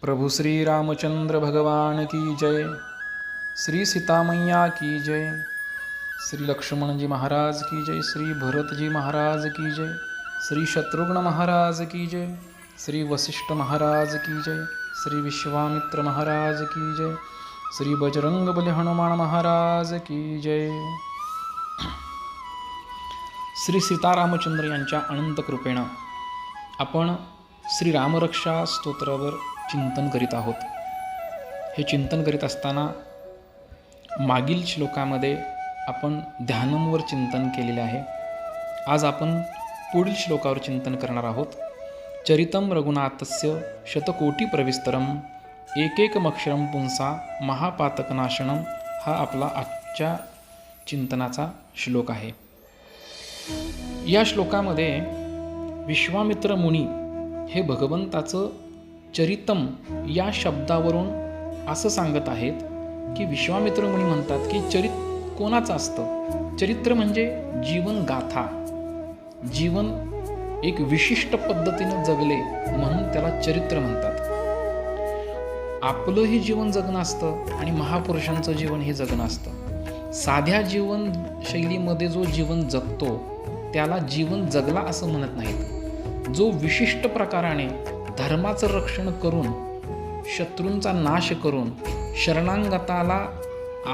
प्रभु श्री रामचंद्र भगवान की जय। श्री सीता मैया की जय। श्री लक्ष्मण जी महाराज की जय। श्री भरत जी महाराज की जय। श्री शत्रुघ्न महाराज की जय। श्री वशिष्ठ महाराज की जय। श्री विश्वामित्र महाराज की जय। श्री बजरंग बली हनुमान महाराज की जय। श्री सीतारामचंद्र यांच्या अनंत कृपेनं आपण श्री रामरक्षा स्तोत्रावर चिंतन करीत आहोत। हे चिंतन करीत असताना मागील श्लोकामध्ये आपण ध्यानमवर चिंतन केलेले आहे। आज आपण पुढील श्लोकावर चिंतन करणार आहोत। चरितम रघुनाथस्य शतकोटी प्रविस्तरम एकैकमक्षरम पुंसा महापातकनाशनम हा आपला आजच्या चिंतनाचा श्लोक आहे। या श्लोकामध्ये विश्वामित्र मुनी हे भगवंताचं चरितम या शब्दावरून असं सांगत आहेत की विश्वामित्र मुनी म्हणतात की चरित्र कोणाचं असतं? चरित्र म्हणजे जीवन गाथा, जीवन एक विशिष्ट पद्धतीनं जगले म्हणून त्याला चरित्र म्हणतात। आपलंही जीवन जगणं असतं आणि महापुरुषांचं जीवन हे जगणं असतं। साध्या जीवनशैलीमध्ये जो जीवन जगतो त्याला जीवन जगला असं म्हणत नाहीत। जो विशिष्ट प्रकाराने धर्माचं रक्षण करून, शत्रूंचा नाश करून, शरणांगताला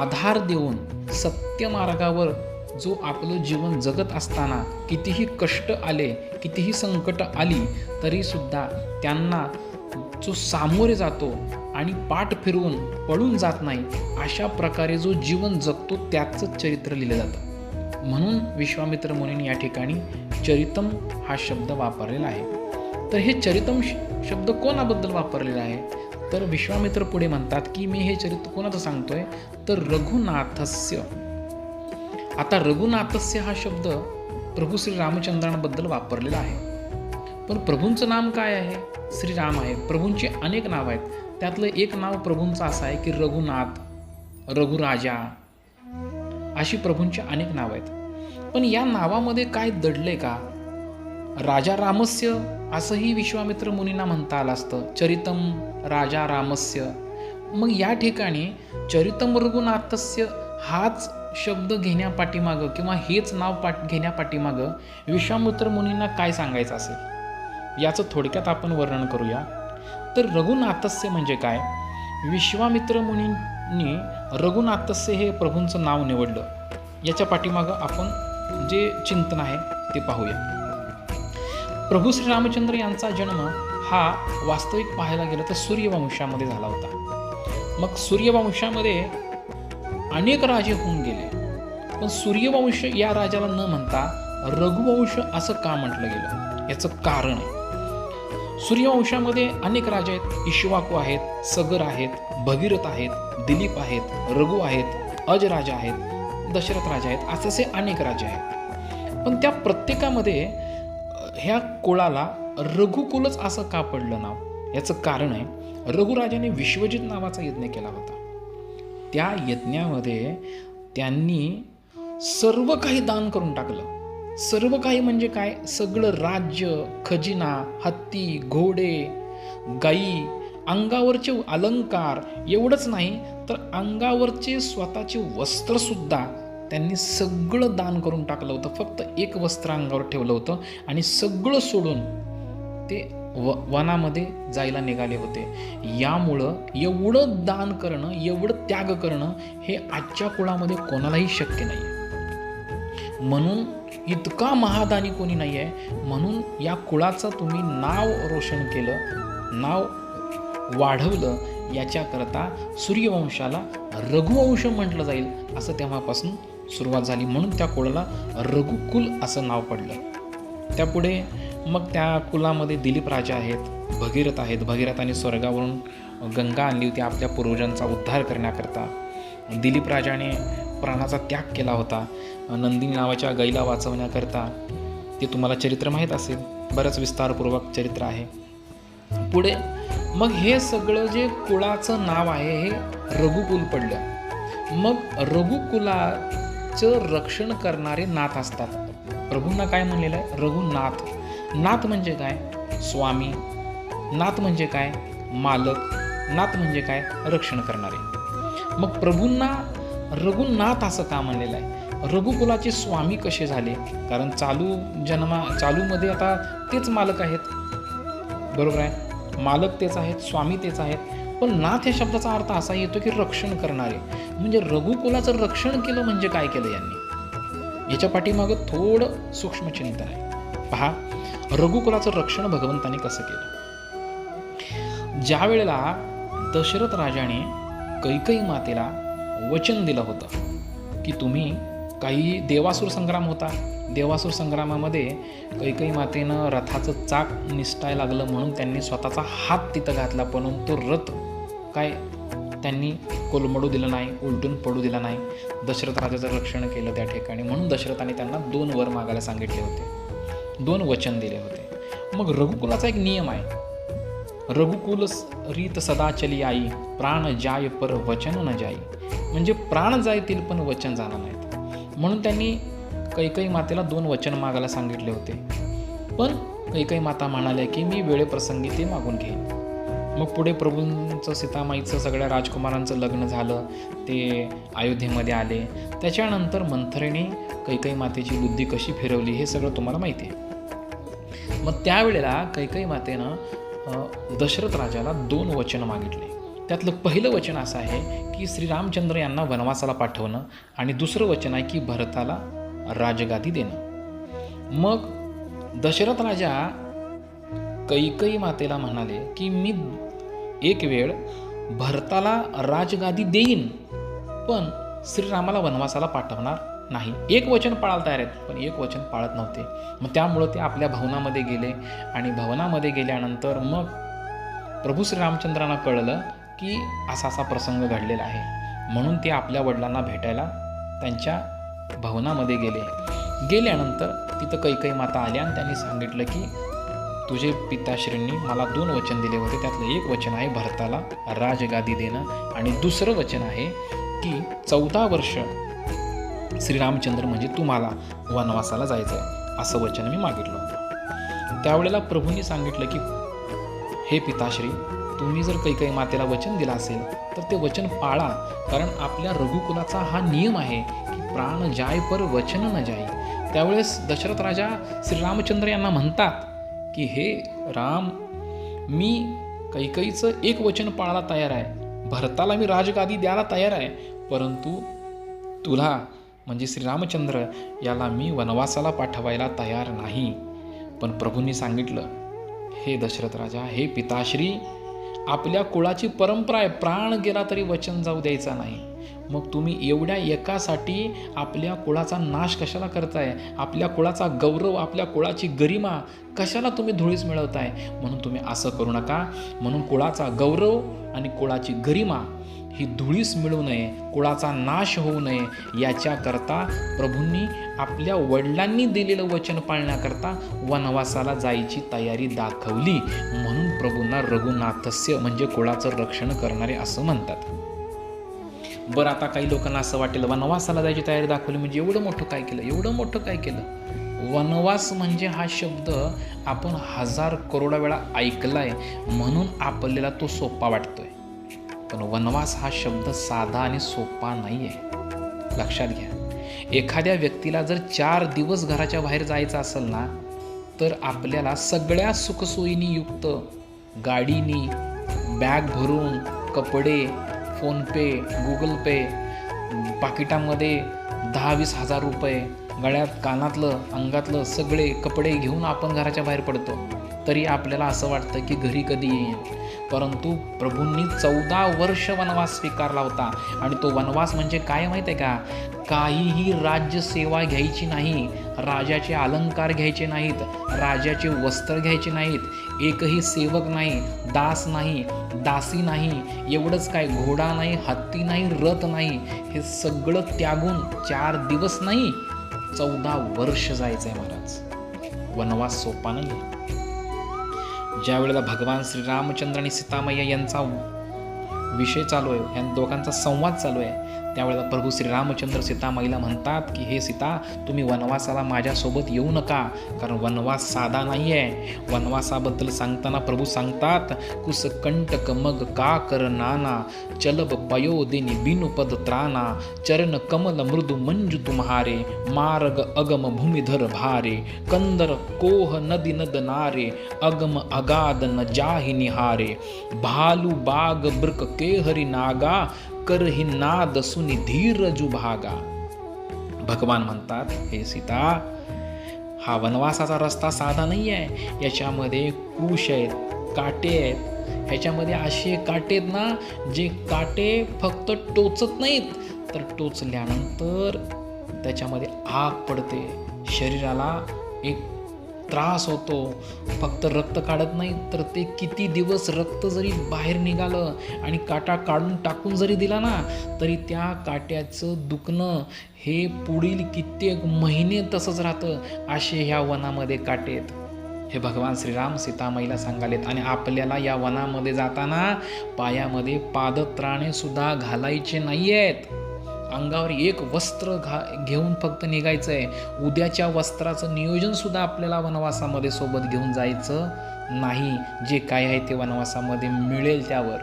आधार देऊन सत्य मार्गावर जो आपलं जीवन जगत असताना कितीही कष्ट आले, कितीही संकट आली तरी सुद्धा त्यांना जो सामोरे जातो आणि पाठ फिरवून पळून जात नाही, अशा प्रकारे जो जीवन जगतो त्याचं चरित्र लिहिलं जातं। म्हणून विश्वामित्र मुनींनी या ठिकाणी चरितम हा शब्द वापरलेला आहे। तर हे चरितम शब्द कोणाबद्दल वापरलेला आहे? तर विश्वामित्र पुढे म्हणतात की मी हे चरित्र कोणाचं सांगतोय? तर रघुनाथस्य। आता रघुनाथस्य हा शब्द प्रभू श्री रामचंद्रांबद्दल वापरलेला आहे। पण प्रभूंचं नाम काय आहे? श्रीराम आहे। प्रभूंची अनेक नाव आहेत, त्यातलं एक नाव प्रभूंचं असं आहे की रघुनाथ, रघुराजा, अशी प्रभूंची अनेक नाव आहेत। पण या नावामध्ये काय दडले का? राजा रामस्य असंही विश्वामित्र मुनींना म्हणता आलं असतं, चरितम राजा रामस्य। मग या ठिकाणी चरितम रघुनाथस्य हाच शब्द घेण्यापाठीमागं किंवा हेच नाव घेण्यापाठीमागं विश्वामित्र मुनींना काय सांगायचं असेल याचं थोडक्यात आपण वर्णन करूया। तर रघुनाथस्य म्हणजे काय? विश्वामित्र मुनींनी रघुनाथस्य हे प्रभूंचं नाव निवडलं, याच्या पाठीमागं आपण जे चिंतन आहे ते पाहूया। प्रभू श्री रामचंद्र यांचा जन्म हा वास्तविक पाहायला गेलं तर सूर्यवंशामध्ये झाला होता। मग सूर्यवंशामध्ये अनेक राजे होऊन गेले, पण सूर्यवंश या राजाला न म्हणता रघुवंश असं का म्हटलं गेलं? याचं कारण आहे, सूर्यवंशामध्ये अनेक राजे आहेत। इक्ष्वाकू आहेत, सगर आहेत, भगीरथ आहेत, दिलीप आहेत, रघु आहेत, अज राजा आहेत, दशरथ राजा आहेत, असे अनेक राजे आहेत। पण त्या प्रत्येकामध्ये ह्या कुळाला रघुकुलच असं का पडलं नाव? याचं कारण आहे, रघुराजाने विश्वजित नावाचा यज्ञ केला होता। त्या यज्ञामध्ये त्यांनी सर्व काही दान करून टाकलं। सर्व काही म्हणजे काय? सगळं राज्य, खजिना, हत्ती, घोडे, गाई, अंगावरचे अलंकार, एवढंच नाही तर अंगावरचे स्वतःचे वस्त्र सुद्धा त्यांनी सगळं दान करून टाकलं होतं। फक्त एक वस्त्र अंगावर ठेवलं होतं आणि सगळं सोडून ते वनामध्ये जायला निघाले होते। यामुळं एवढं दान करणं, एवढं त्याग करणं हे आजच्या कुळामध्ये कोणालाही शक्य नाही आहे। म्हणून इतका महादानी कोणी नाही आहे, म्हणून या कुळाचं तुम्ही नाव रोशन केलं, नाव वाढवलं, याच्याकरता सूर्यवंशाला रघुवंश म्हटलं जाईल असं तेव्हापासून सुरुवात झाली। म्हणून त्या कुळाला रघुकुल असं नाव पडलं। त्यापुढे मग त्या कुलामध्ये दिलीप राजा आहेत, भगीरथ आहेत। भगीरथाने स्वर्गावरून गंगा आणली होती आपल्या पूर्वजांचा उद्धार करण्याकरता। दिलीप राजाने प्राणाचा त्याग केला होता नंदिनी नावाच्या गाईला वाचवण्याकरता। ते तुम्हाला चरित्र माहीत असेल, बरंच विस्तारपूर्वक चरित्र आहे। पुढे मग हे सगळं जे कुळाचं नाव आहे हे रघुकुल पडलं। मग रघुकुलाचं रक्षण करणारे नाथ असतात। प्रभूंना काय म्हणलेलं आहे? रघुनाथ। नाथ म्हणजे काय? स्वामी। नाथ म्हणजे काय? मालक, नाथ म्हणजे काय, रक्षण करणारे. मग प्रभूंना रघुनाथ असं का म्हणलेलं आहे? रघुकुलाचे स्वामी कसे झाले? कारण चालूमध्ये आता तेच मालक आहेत, बरोबर आहे, मालक तेच आहेत, स्वामी तेच आहेत. पण नाथ या शब्दाचा अर्थ असा येतो की रक्षण करणारे. म्हणजे रघुकुलाचं रक्षण केलं म्हणजे काय केलं यांनी? याच्या पाठीमागं थोडं सूक्ष्म चिंतन आहे. पहा, रघुकुलाचं रक्षण भगवंताने कसं केलं? ज्या वेळेला दशरथ राजाने कैकेयी मातेला वचन दिलं होतं की तुम्ही, काही देवासूर संग्राम होता, देवासूर संग्रामामध्ये कैकेयी मातेनं रथाचं चाक निसटायला लागलं म्हणून त्यांनी स्वतःचा हात तिथं घातला, परंतु रथ काय त्यांनी कोलमडू दिलं नाही, उलटून पडू दिला नाही. दशरथ राजाचं रक्षण केलं त्या ठिकाणी. म्हणून दशरथाने त्यांना 2 वर मागायला सांगितले होते, 2 वचन दिले होते. मग रघुकुलाचा एक नियम आहे, रघुकुल रीत सदा चली आई, प्राण जाय पर वचन न जाई. म्हणजे प्राण जायतील पण वचन जाणार नाहीत. म्हणून त्यांनी कैकेयी मातेला 2 वचन मागायला सांगितले होते. पण कैकेयी माता म्हणाल्या की मी वेळेप्रसंगी ते मागून घेईन. मग पुढे प्रभूंचं, सीतामाईचं, सगळ्या राजकुमारांचं लग्न झालं, ते अयोध्येमध्ये आले. त्याच्यानंतर मंथरेने कैकेयी मातेची बुद्धी कशी फिरवली हे सगळं तुम्हाला माहिती आहे. मग त्यावेळेला कैकेयी मातेनं दशरथ राजाला 2 वचन मागितले. त्यातलं पहिलं वचन असं आहे की श्रीरामचंद्र यांना वनवासाला पाठवणं, आणि दुसरं वचन आहे की भरताला राजगादी देणं. मग दशरथ राजा कैकेयी मातेला म्हणाले की मी एक वेळ भरताला राजगादी देईन, पण श्रीरामाला वनवासाला पाठवणार नाही. एक वचन पाळायला तयार आहेत, पण एक वचन पाळत नव्हते. मग त्यामुळं ते आपल्या भवनामध्ये गेले, आणि भवनामध्ये गेल्यानंतर मग प्रभू श्रीरामचंद्रांना कळलं की असा असा प्रसंग घडलेला आहे. म्हणून ते आपल्या वडिलांना भेटायला त्यांच्या भवनामध्ये गेल्यानंतर तिथं कैकेयी माता आल्या आणि त्यांनी सांगितलं की तुझे पिताश्रींनी मला 2 वचन दिले होते, त्यातलं एक वचन आहे भरताला राजगादी देणं, आणि दुसरं वचन आहे की 14 वर्ष श्रीरामचंद्र म्हणजे तुम्हाला वनवासाला जायचं आहे, असं वचन मी मागितलं होतं. त्यावेळेला प्रभूंनी सांगितलं की हे पिताश्री, तुम्ही जर कैकेयी मातेला वचन दिलं असेल तर ते वचन पाळा, कारण आपल्या रघुकुलाचा हा नियम आहे की प्राण जाय पर वचन न जाई. त्यावेळेस दशरथ राजा श्रीरामचंद्र यांना म्हणतात की हे राम, मी कैकेयीचं एक वचन पाळायला तयार आहे, भरताला मी राजगादी द्यायला तयार आहे, परंतु तुला म्हणजे श्रीरामचंद्र याला मी वनवासाला पाठवायला तयार नाही. पण प्रभूंनी सांगितलं, हे दशरथ राजा, हे पिताश्री, आपल्या कुळाची परंपरा आहे, प्राण गेला तरी वचन जाऊ द्यायचा नाही. मग तुम्ही एवढ्या एकासाठी आपल्या कुळाचा नाश कशाला करताय? आपल्या कुळाचा गौरव, आपल्या कुळाची गरिमा कशाला तुम्ही धुळीस मिळवताय? म्हणून तुम्ही असं करू नका. म्हणून कुळाचा गौरव आणि कुळाची गरिमा ही धुळीस मिळू नये, कुळाचा नाश होऊ नये, याच्याकरता प्रभूंनी आपल्या वडिलांनी दिलेलं वचन पाळण्याकरता वनवासाला जायची तयारी दाखवली. म्हणून प्रभूंना रघुनाथस्य म्हणजे कुळाचं रक्षण करणारे असं म्हणतात. बरं, आता काही लोकांना असं वाटेल वनवासाला जायची तयारी दाखवली म्हणजे एवढं मोठं काय केलं, एवढं मोठं काय केलं? वनवास म्हणजे हा शब्द आपण 1000 करोड वेळा ऐकलाय म्हणून आपल्याला तो सोपा वाटतोय. पण वनवास हा शब्द साधा आणि सोपा नाही आहे, लक्षात घ्या. एखाद्या व्यक्तीला जर 4 दिवस घराच्या बाहेर जायचं असेल ना, तर आपल्याला सगळ्या सुखसोयीनी युक्त गाडीनी, बॅग भरून, कपडे, फोनपे, गुगल पे, पाकिटामध्ये 10-20 हजार रुपये, गळ्यात, कानातलं, अंगातलं सगळे कपडे घेऊन आपण घराच्या बाहेर पडतो. तरी आपल्याला असं वाटतं की घरी कधी येईल. परंतु प्रभूंनी 14 वर्ष वनवास स्वीकारला होता. आणि तो वनवास म्हणजे काय माहीत आहे का? काहीही राज्यसेवा घ्यायची नाही, राजाचे अलंकार घ्यायचे नाहीत, राजाचे वस्त्र घ्यायचे नाहीत, एकही सेवक नाही, दास नाही, दासी नाही, एवढंच काय, घोडा नाही, हत्ती नाही, रथ नाही, हे सगळं त्यागून 4 दिवस नाही 14 वर्ष जायचं आहे महाराज. वनवास सोपा नाही. ज्या वेळेला भगवान श्रीरामचंद्र आणि सीतामय्या यांचा विषय चालू आहे, या दोघांचा संवाद चालू आहे, त्यावेळेला प्रभू श्रीरामचंद्र सीतामाईला म्हणतात की हे सीता, तुम्ही वनवासाला माझ्यासोबत येऊ नका, कारण वनवास साधा नाही आहे. वनवासाबद्दल सांगताना प्रभू सांगतात, कुसकंटक मग का कर नाना, चलब पयोदिनी बिनु पद त्राना, चरण कमल मृदु मंजु तुम्हारे, मार्ग अगम भूमिधर भारे, कंदर कोह नदी नद नारे, अगम अगाध न जाहि निहारे, भालू बाग बृक केहरी नागा, करहि नाद सुनि धीरजु भागा. भगवान म्हणतात, हे सीता, हा वनवासाचा रस्ता साधा नाही आहे. याच्यामध्ये कुश आहेत, काटे आहेत. ह्याच्यामध्ये असे काटे आहेत ना, जे काटे फक्त टोचत नाहीत, तर टोचल्यानंतर त्याच्यामध्ये आग पडते, शरीराला एक त्रास होतो. फक्त रक्त काढत नाही, तर ते किती दिवस रक्त जरी बाहेर निघालं आणि काटा काढून टाकून जरी दिला ना, तरी त्या काट्याचं दुखणं हे पुढील कित्येक महिने तसंच राहतं. असे ह्या वनामध्ये काटे आहेत. हे भगवान श्रीराम सीतामाईला सांगालेत. आणि आपल्याला या वनामध्ये जाताना पायामध्ये पादत्राणे सुद्धा घालायचे नाही आहेत. अंगावर एक वस्त्र घेऊन फक्त निघायचं आहे. उद्याच्या वस्त्राचं नियोजन सुद्धा आपल्याला वनवासामध्ये सोबत घेऊन जायचं नाही. जे काय आहे ते वनवासामध्ये मिळेल त्यावर.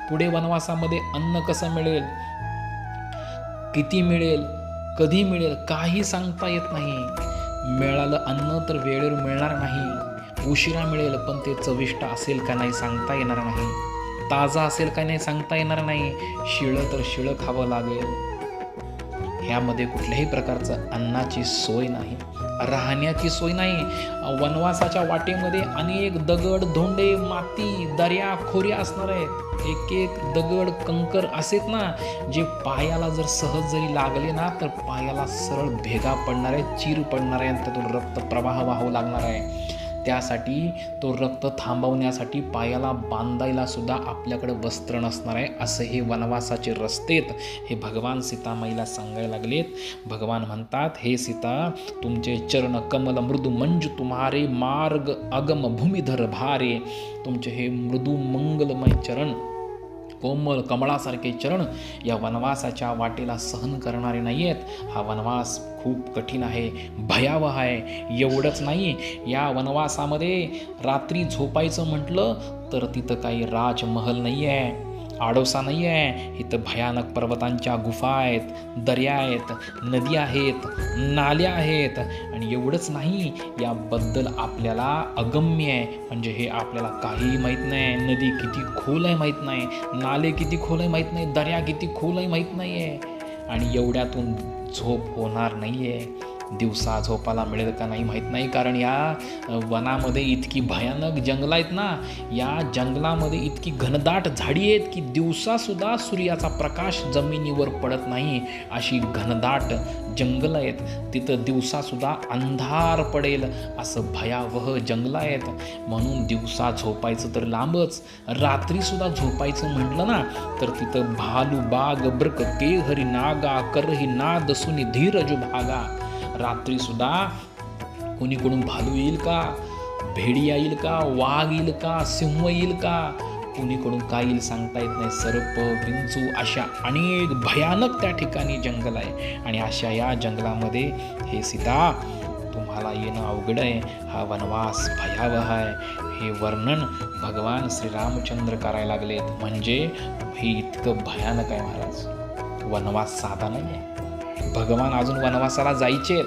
पुढे वनवासामध्ये अन्न कसं मिळेल, किती मिळेल, कधी मिळेल, काही सांगता येत नाही. मिळालं अन्न तर वेळेवर मिळणार नाही. उशिरा मिळेल, पण ते चविष्ट असेल का नाही सांगता येणार नाही. ताजा असेल का नाही सांगता येणार नाही. शिळं तर शिळं खावं लागेल. ह्यामध्ये कुठल्याही प्रकारचं अन्नाची सोय नाही, राहण्याची सोय नाही. वनवासाच्या वाटेमध्ये अनेक दगड, धोंडे, माती, दर्या, खोऱ्या असणार आहेत. एक एक दगड, कंकर असेच ना, जे पायाला जर सहज जरी लागले ना, तर पायाला सरळ भेगा पडणार आहे, चीर पडणार आहे, त्यातून रक्त प्रवाह वाहू लागणार आहे. त्यासाठी तो रक्त थांबवण्यासाठी पायाला बांधायला सुद्धा आपल्याकडे वस्त्र नसणार आहे. असं हे वनवासाचे रस्तेत हे भगवान सीतामाईला सांगायला लागलेत. भगवान म्हणतात, हे सीता, तुमचे चरण कमल मृदू मंजू तुम्हारे, मार्ग अगम भूमिधर भारे. तुमचे हे मृदू मंगलमय चरण, कोमल कमळासारखे चरण या वनवासाच्या वाटेला सहन करणारे नाही आहेत. हा वनवास खूप कठीण आहे, भयावह आहे. एवढंच नाही, या वनवासामध्ये रात्री झोपायचं म्हटलं तर तिथं काही राजमहल नाही आहे, आडोसा नाही आहे. इथं भयानक पर्वतांच्या गुफा आहेत, दर्या आहेत, नदी आहेत, नाल्या आहेत. आणि एवढंच नाही, याबद्दल आपल्याला अगम्य आहे, म्हणजे हे आपल्याला काहीही माहीत नाही. नदी किती खोल आहे माहीत नाही, नाले किती खोल आहे माहीत नाही, दर्या किती खोल आहे माहीत नाही आहे. आणि एवढ्यातून झोप होणार नाही आहे. दिवसा झोपायला मिळेल का नाही माहीत नाही, कारण या वनामध्ये इतकी भयानक जंगल आहेत ना, या जंगलामध्ये इतकी घनदाट झाडी आहेत की दिवसासुद्धा सूर्याचा प्रकाश जमिनीवर पडत नाही, अशी घनदाट जंगल आहेत. तिथं दिवसासुद्धा अंधार पडेल असं भयावह जंगल आहेत. म्हणून दिवसा झोपायचं तर लांबच, रात्रीसुद्धा झोपायचं म्हटलं ना, तर तिथं भालू बाग ब्रक केहरी नागा, करही नाद सुनी धीरज भागा. रात्रीसुद्धा कोणीकडून भालू येईल का, भेडी येईल का, वाघ येईल का, सिंह येईल का, कोणीकडून काय येईल सांगता येत नाही. सर्प, विंचू अशा अनेक भयानक त्या ठिकाणी जंगल आहे. आणि अशा या जंगलामध्ये हे सीता, तुम्हाला येणं अवघड आहे. हा वनवास भयावह आहे. हे वर्णन भगवान श्रीरामचंद्र करायला लागलेत. म्हणजे हे इतकं भयानक आहे महाराज. वनवास साधा नाही आहे. भगवान अजून वनवासाला जायचेत,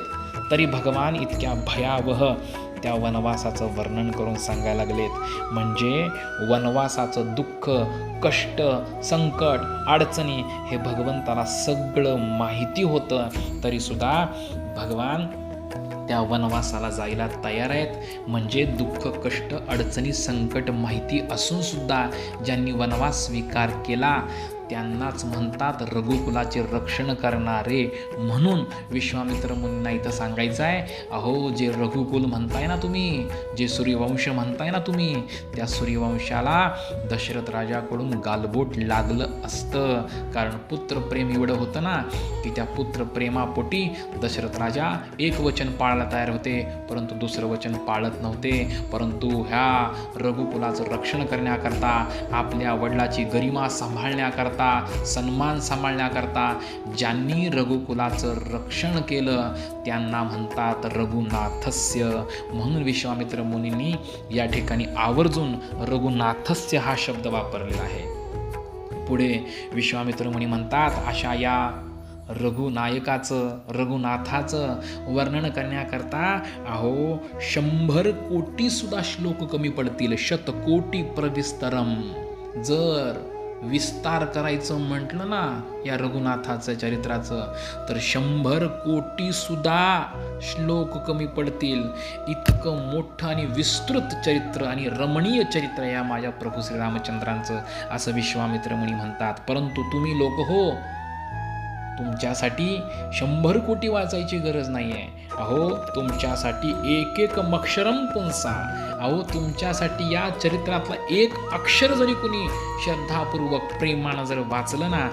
तरी भगवान इतक्या भयावह त्या वनवासाचं वर्णन करून सांगायला लागलेत. म्हणजे वनवासाचं दुःख, कष्ट, संकट, अडचणी हे भगवंताला सगळं माहिती होतं, तरीसुद्धा भगवान त्या वनवासाला जायला तयार आहेत. म्हणजे दुःख, कष्ट, अडचणी, संकट माहिती असून सुद्धा ज्यांनी वनवास स्वीकार केला त्यांनाच म्हणतात रघुकुलाचे रक्षण करणारे. म्हणून विश्वामित्र मुनींना इथं सांगायचं आहे, अहो जे रघुकुल म्हणताय ना तुम्ही, जे सूर्यवंश म्हणताय ना तुम्ही, त्या सूर्यवंशाला दशरथ राजाकडून गालबोट लागलं असतं. कारण पुत्रप्रेम एवढं होतं ना की त्या पुत्रप्रेमापोटी दशरथ राजा एक वचन पाळायला तयार होते, परंतु दुसरं वचन पाळत नव्हते. परंतु ह्या रघुकुलाचं रक्षण करण्याकरता, आपल्या वडिलाची गरिमा सांभाळण्याकरता सांभाळण्याकरता, सन्मान सांभाळण्याकरता ज्यांनी रघुकुलाचं रक्षण केलं त्यांना म्हणतात रघुनाथस्य. म्हणून विश्वामित्र मुनींनी या ठिकाणी आवर्जून रघुनाथस्य हा शब्द वापरलेला आहे. पुढे विश्वामित्र मुनी म्हणतात अशा या रघुनाथाचं वर्णन करण्याकरता 100 कोटी सुद्धा श्लोक कमी पडतील. 100 प्रविस्तरम. जर विस्तार करायचं म्हटलं ना या रघुनाथाचं चरित्राचं तर 100 कोटी सुद्धा श्लोक कमी पडतील. इतकं मोठं आणि विस्तृत चरित्र आणि रमणीय चरित्र या माझ्या प्रभू श्रीरामचंद्रांचं असं विश्वामित्र मुनी म्हणतात. परंतु तुम्ही लोक हो, तुमच्यासाठी 100 कोटी वाचायची गरज नाही आहे. तुमच्यासाठी एक मक्षरम पुंसा. तुमच्यासाठी या चरित्रातला एक अक्षर जरी कुणी श्रद्धापूर्वक प्रेमानं जर वाचलं ना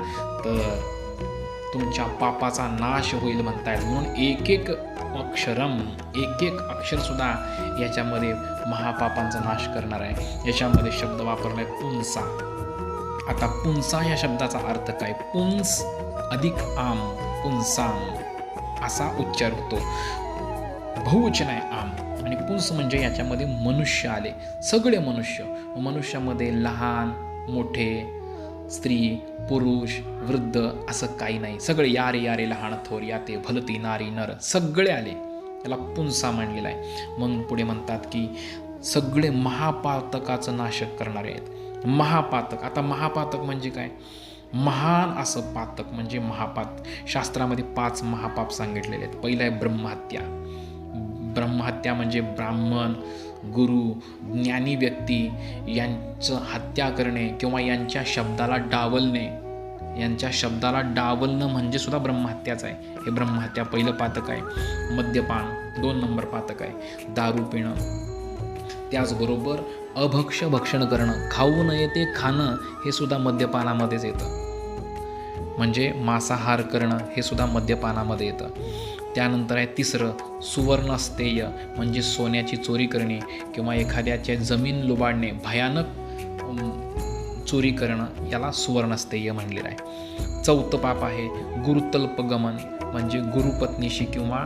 तर तुमच्या पापाचा नाश होईल म्हणतायत. म्हणून एक अक्षरम, एक अक्षर सुद्धा याच्यामध्ये महापापांचा नाश करणार आहे. याच्यामध्ये शब्द वापरलाय पुंसा. आता पुंसा या शब्दाचा अर्थ काय? पुंस अधिक आम, पुंसाम असा उच्चार होतो. बहुवचन आहे आम. आणि पुंस म्हणजे याच्यामध्ये मनुष्य आले, सगळे मनुष्य. मनुष्यामध्ये लहान मोठे, स्त्री पुरुष वृद्ध असं काही नाही. सगळे यारे यारे लहान थोर, याते भलती नारी नर सगळे आले. याला पुंसा म्हणलेला आहे. म्हणून पुढे म्हणतात की सगळे महापातकाचं नाशक करणारे आहेत. महापातक. आता महापातक म्हणजे काय? महान असं पातक म्हणजे महापात. शास्त्रामध्ये 5 महापाप सांगितलेले आहेत. पहिलं आहे ब्रह्महत्या. ब्रह्महत्या म्हणजे ब्राह्मण, गुरु, ज्ञानी व्यक्ती यांचं हत्या करणे किंवा यांच्या शब्दाला डावलणे. यांच्या शब्दाला डावलणं म्हणजे सुद्धा ब्रह्महत्याच आहे. हे ब्रह्महत्या पहिलं पातक आहे. मद्यपान 2 नंबर पातक आहे. दारू पिणं. त्याचबरोबर अभक्ष भक्षण करणं, खाऊ नये ते खाणं हे सुद्धा मद्यपानामध्येच येतं. म्हणजे मांसाहार करणं हे सुद्धा मद्यपानामध्ये येतं. त्यानंतर आहे तिसरं सुवर्णस्तेय म्हणजे सोन्याची चोरी करणे किंवा एखाद्याच्या जमीन लुबाडणे, भयानक चोरी करणं, याला सुवर्णस्तेय म्हणलेलं आहे. चौथं पाप आहे गुरुतल्पगमन म्हणजे गुरुपत्नीशी किंवा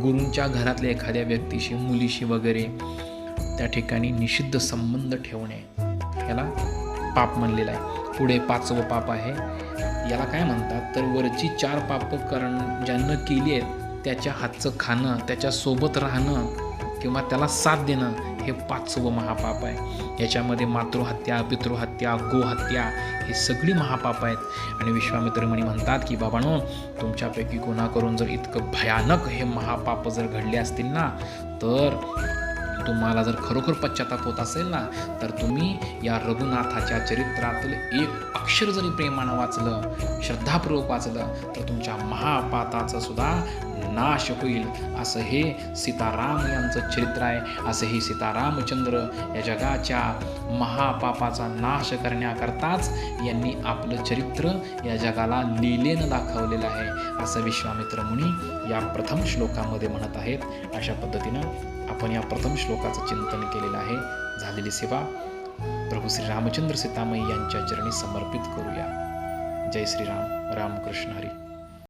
गुरूंच्या घरातल्या एखाद्या व्यक्तीशी, मुलीशी वगैरे त्या ठिकाणी निषिद्ध संबंध ठेवणे, याला पाप म्हणलेलं आहे. पुढे 5वं पाप आहे. याला काय म्हणतात तर वरची 4 पापं ज्यांना केली आहेत त्याच्या हातचं खाणं, त्याच्यासोबत राहणं किंवा त्याला साथ देणं हे 5वं महापाप आहे. याच्यामध्ये मातृहत्या, पितृहत्या, गोहत्या ही सगळी महापाप आहेत. आणि विश्वामित्र मुनी म्हणतात की बाबांनो, तुमच्यापैकी कोणाकडून जर इतकं भयानक हे महापाप जर घडले असतील ना तर तुम्हाला जर खरोखर पश्चाताप होत असेल ना तर तुम्ही या रघुनाथाच्या चरित्रातील एक अक्षर जरी प्रेमानं वाचलं, श्रद्धापूर्वक वाचलं तर तुमच्या महापाताचा सुद्धा नाश होईल. असं हे सीताराम यांचं चरित्र आहे. असं हे सीतारामचंद्र या जगाच्या महापापाचा नाश करण्याकरताच यांनी आपलं चरित्र या जगाला लीलेनं दाखवलेलं आहे असं विश्वामित्र मुनी या प्रथम श्लोकामध्ये म्हणत आहेत. अशा पद्धतीनं आपण या प्रथम श्लोकाचं चिंतन केलेलं आहे. झालेली सेवा प्रभू श्री रामचंद्र सीतामाई यांच्या चरणी समर्पित करूया. जय श्रीराम. रामकृष्ण हरी.